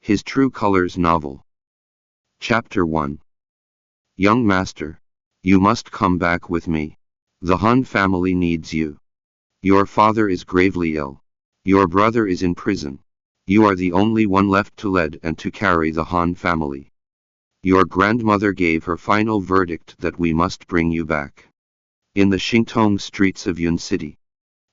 His True Colors novel. Chapter 1. Young master, you must come back with me. The Han family needs you. Your father is gravely ill. Your brother is in prison. You are the only one left to lead and to carry the Han family. Your grandmother gave her final verdict that we must bring you back. In the Xingtong streets of Yun City,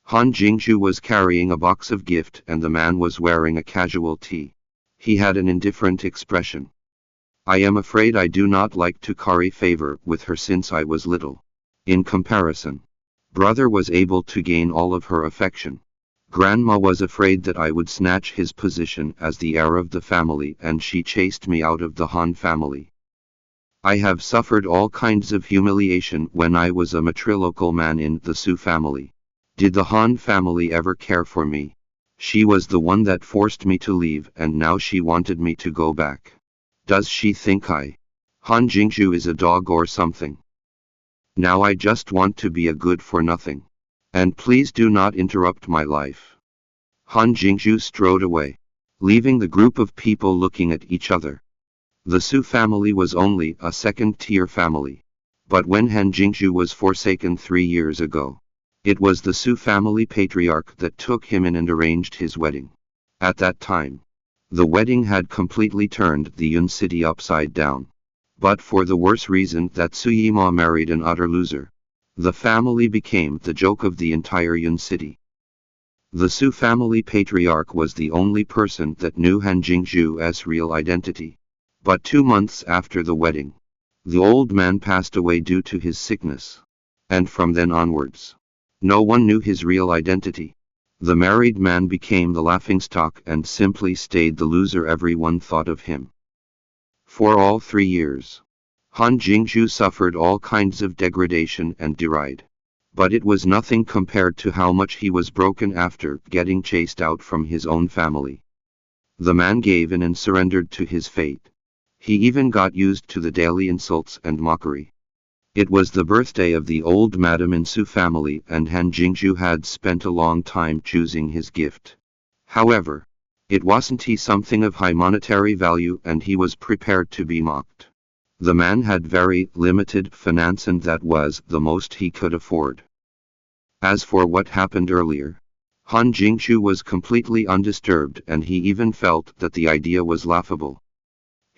Han Jingru was carrying a box of gift and the man was wearing a casual tee. He had an indifferent expression. I am afraid I do not like to curry favor with her since I was little. In comparison, brother was able to gain all of her affection. Grandma was afraid that I would snatch his position as the heir of the family and she chased me out of the Han family. I have suffered all kinds of humiliation when I was a matrilocal man in the Su family. Did the Han family ever care for me? She was the one that forced me to leave and now she wanted me to go back. Does she think Han Jingru is a dog or something? Now I just want to be a good for nothing. And please do not interrupt my life. Han Jingru strode away, leaving the group of people looking at each other. The Su family was only a second-tier family. But when Han Jingru was forsaken 3 years ago, it was the Su family patriarch that took him in and arranged his wedding. At that time, the wedding had completely turned the Yun city upside down. But for the worse reason that Su Yimo married an utter loser, the family became the joke of the entire Yun city. The Su family patriarch was the only person that knew Han Jingru's real identity. But 2 months after the wedding, the old man passed away due to his sickness. And from then onwards, no one knew his real identity. The married man became the laughingstock and simply stayed the loser everyone thought of him. For all 3 years, Han Jingru suffered all kinds of degradation and deride. But it was nothing compared to how much he was broken after getting chased out from his own family. The man gave in and surrendered to his fate. He even got used to the daily insults and mockery. It was the birthday of the old madam in Su family and Han Jingru had spent a long time choosing his gift. However, it wasn't something of high monetary value and he was prepared to be mocked. The man had very limited finance and that was the most he could afford. As for what happened earlier, Han Jingru was completely undisturbed and he even felt that the idea was laughable.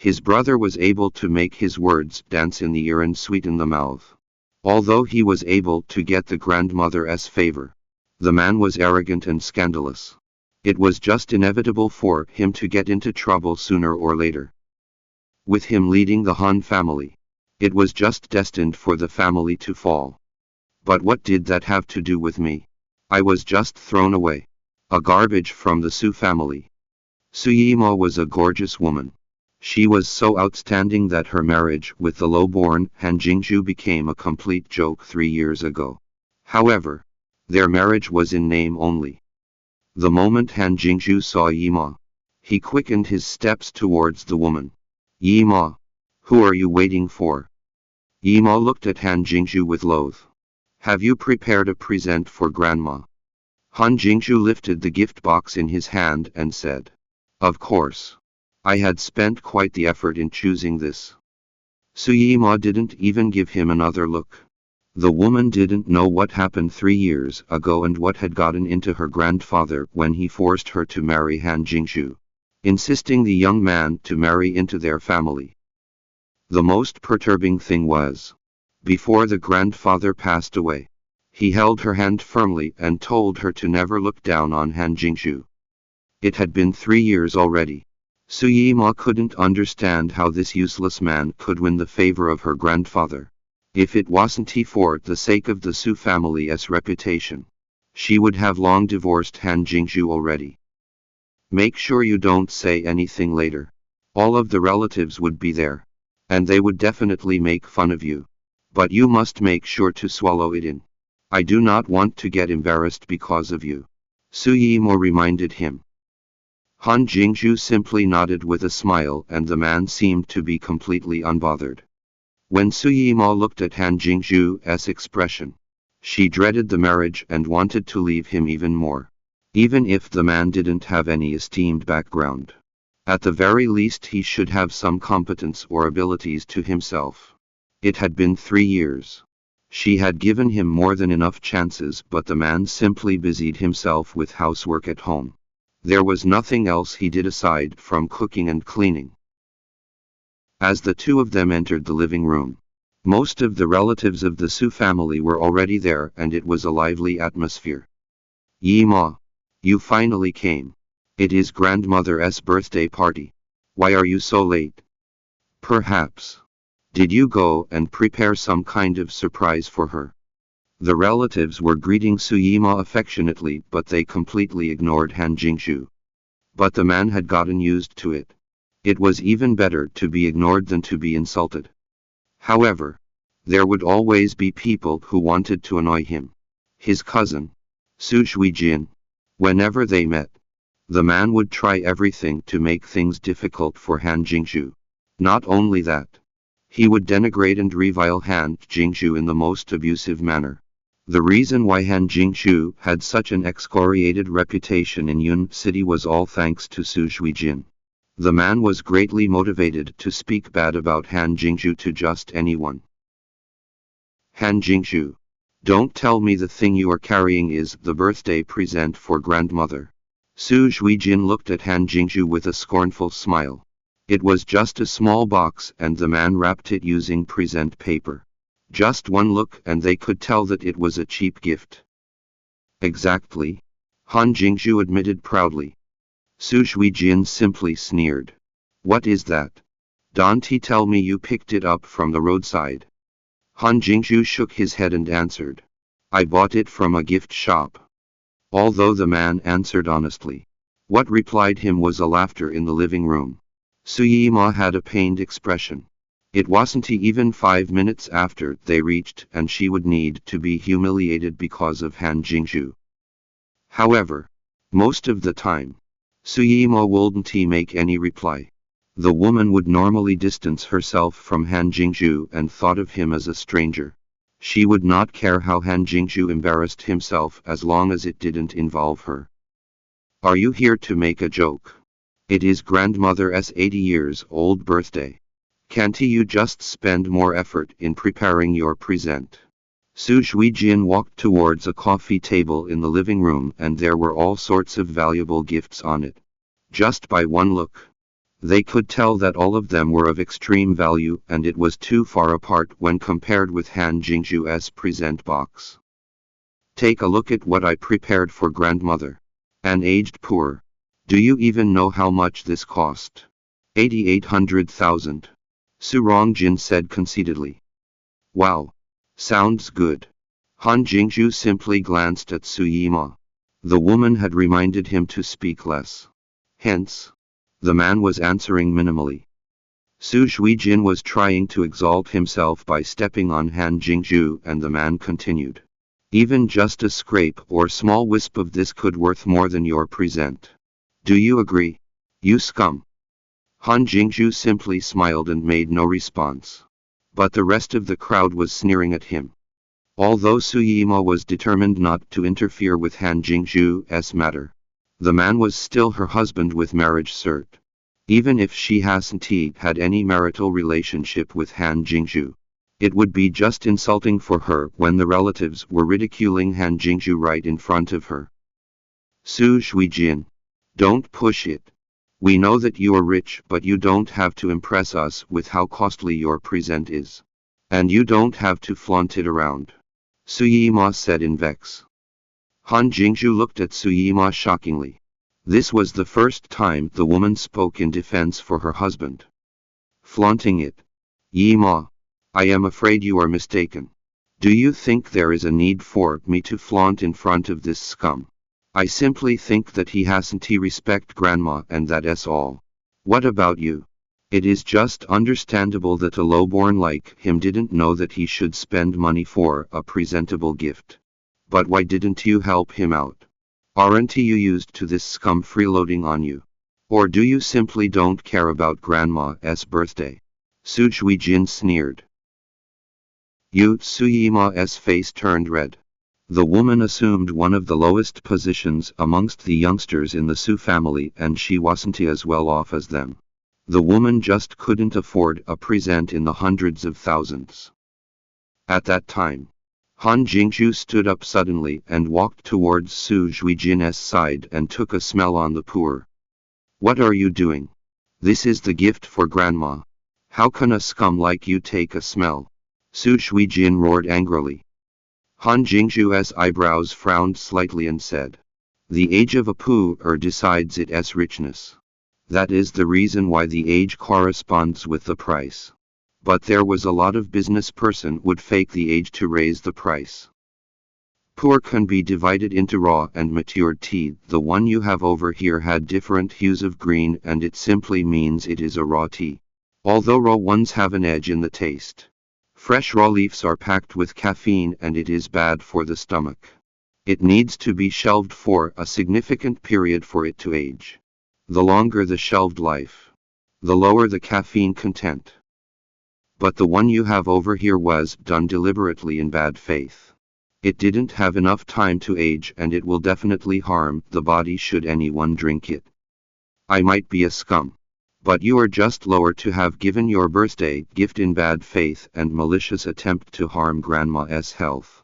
His brother was able to make his words dance in the ear and sweeten the mouth. Although he was able to get the grandmother's favor, the man was arrogant and scandalous. It was just inevitable for him to get into trouble sooner or later. With him leading the Han family, it was just destined for the family to fall. But what did that have to do with me? I was just thrown away. A garbage from the Su family. Su Yimo was a gorgeous woman. She was so outstanding that her marriage with the low-born Han Jingru became a complete joke 3 years ago. However, their marriage was in name only. The moment Han Jingru saw Yimo, he quickened his steps towards the woman. Yimo, who are you waiting for? Yimo looked at Han Jingru with loath. Have you prepared a present for grandma? Han Jingru lifted the gift box in his hand and said, Of course. I had spent quite the effort in choosing this. Su Yimo didn't even give him another look. The woman didn't know what happened 3 years ago and what had gotten into her grandfather when he forced her to marry Han Jingru, insisting the young man to marry into their family. The most perturbing thing was, before the grandfather passed away, he held her hand firmly and told her to never look down on Han Jingru. It had been 3 years already. Su Yimo couldn't understand how this useless man could win the favor of her grandfather. If it wasn't for the sake of the Su family's reputation, she would have long divorced Han Jingru already. Make sure you don't say anything later. All of the relatives would be there, and they would definitely make fun of you. But you must make sure to swallow it in. I do not want to get embarrassed because of you. Su Yimo reminded him. Han Jingru simply nodded with a smile and the man seemed to be completely unbothered. When Su Yimo looked at Han Jingru's expression, she dreaded the marriage and wanted to leave him even more. Even if the man didn't have any esteemed background. At the very least he should have some competence or abilities to himself. It had been 3 years. She had given him more than enough chances, but the man simply busied himself with housework at home. There was nothing else he did aside from cooking and cleaning. As the two of them entered the living room, most of the relatives of the Su family were already there, and it was a lively atmosphere. Yimo, you finally came. It is grandmother's birthday party. Why are you so late? Perhaps. Did you go and prepare some kind of surprise for her? The relatives were greeting Su Yimo affectionately, but they completely ignored Han Jingju. But the man had gotten used to it. It was even better to be ignored than to be insulted. However, there would always be people who wanted to annoy him. His cousin, Su Shuijin. Whenever they met, the man would try everything to make things difficult for Han Jingju. Not only that, he would denigrate and revile Han Jingju in the most abusive manner. The reason why Han Jingju had such an excoriated reputation in Yun City was all thanks to Su Shuijin. The man was greatly motivated to speak bad about Han Jingju to just anyone. Han Jingju, don't tell me the thing you are carrying is the birthday present for grandmother. Su Shuijin looked at Han Jingju with a scornful smile. It was just a small box, and the man wrapped it using present paper. Just one look and they could tell that it was a cheap gift. Exactly, Han Jingju admitted proudly. Su Shuijin simply sneered. What is that? Don't tell me you picked it up from the roadside. Han Jingju shook his head and answered. I bought it from a gift shop. Although the man answered honestly, what replied him was a laughter in the living room. Su Yimo had a pained expression. It wasn't even 5 minutes after they reached, and she would need to be humiliated because of Han Jingju. However, most of the time, Su Yimo wouldn't make any reply. The woman would normally distance herself from Han Jingju and thought of him as a stranger. She would not care how Han Jingju embarrassed himself as long as it didn't involve her. Are you here to make a joke? It is grandmother's 80-years-old birthday. Can't you just spend more effort in preparing your present? Su Shuijin walked towards a coffee table in the living room, and there were all sorts of valuable gifts on it. Just by one look, they could tell that all of them were of extreme value, and it was too far apart when compared with Han Jingju's present box. Take a look at what I prepared for grandmother. An aged poor. Do you even know how much this cost? 8,800,000. Su Rongjin said conceitedly. Wow. Sounds good. Han Jingju simply glanced at Su Yimo. The woman had reminded him to speak less. Hence, the man was answering minimally. Su Shuijin was trying to exalt himself by stepping on Han Jingju, and the man continued. Even just a scrape or small wisp of this could worth more than your present. Do you agree? You scum. Han Jingju simply smiled and made no response. But the rest of the crowd was sneering at him. Although Su Yimo was determined not to interfere with Han Jingju's matter, the man was still her husband with marriage cert. Even if she hasn't had any marital relationship with Han Jingju, it would be just insulting for her when the relatives were ridiculing Han Jingju right in front of her. Su Shuijin, don't push it. We know that you are rich, but you don't have to impress us with how costly your present is. And you don't have to flaunt it around. Su Yimo said in vex. Han Jingju looked at Su Yimo shockingly. This was the first time the woman spoke in defense for her husband. Flaunting it. Yimo, I am afraid you are mistaken. Do you think there is a need for me to flaunt in front of this scum? I simply think that he hasn't respect grandma, and that's all. What about you? It is just understandable that a lowborn like him didn't know that he should spend money for a presentable gift. But why didn't you help him out? Aren't you used to this scum freeloading on you? Or do you simply don't care about grandma's birthday? Su Shuijin sneered. Su Yimo's face turned red. The woman assumed one of the lowest positions amongst the youngsters in the Su family, and she wasn't as well off as them. The woman just couldn't afford a present in the hundreds of thousands. At that time, Han Jingju stood up suddenly and walked towards Su Zhuijin's side and took a smell on the poor. What are you doing? This is the gift for grandma. How can a scum like you take a smell? Su Zhuijin roared angrily. Han Jingju's eyebrows frowned slightly and said, "The age of a pu'er decides its richness. That is the reason why the age corresponds with the price. But there was a lot of business person would fake the age to raise the price. Pu'er can be divided into raw and matured tea. The one you have over here had different hues of green, and it simply means it is a raw tea. Although raw ones have an edge in the taste. Fresh raw leaves are packed with caffeine and it is bad for the stomach. It needs to be shelved for a significant period for it to age. The longer the shelved life, the lower the caffeine content. But the one you have over here was done deliberately in bad faith. It didn't have enough time to age and it will definitely harm the body should anyone drink it. I might be a scum. But you are just lower to have given your birthday gift in bad faith and malicious attempt to harm grandma's health."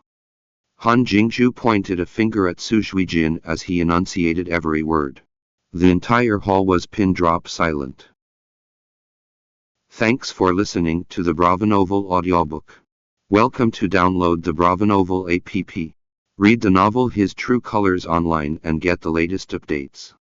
Han Jingju pointed a finger at Su Zhuijin as he enunciated every word. The entire hall was pin-drop silent. Thanks for listening to the Bravonovel audiobook. Welcome to download the Bravonovel app. Read the novel His True Colors online and get the latest updates.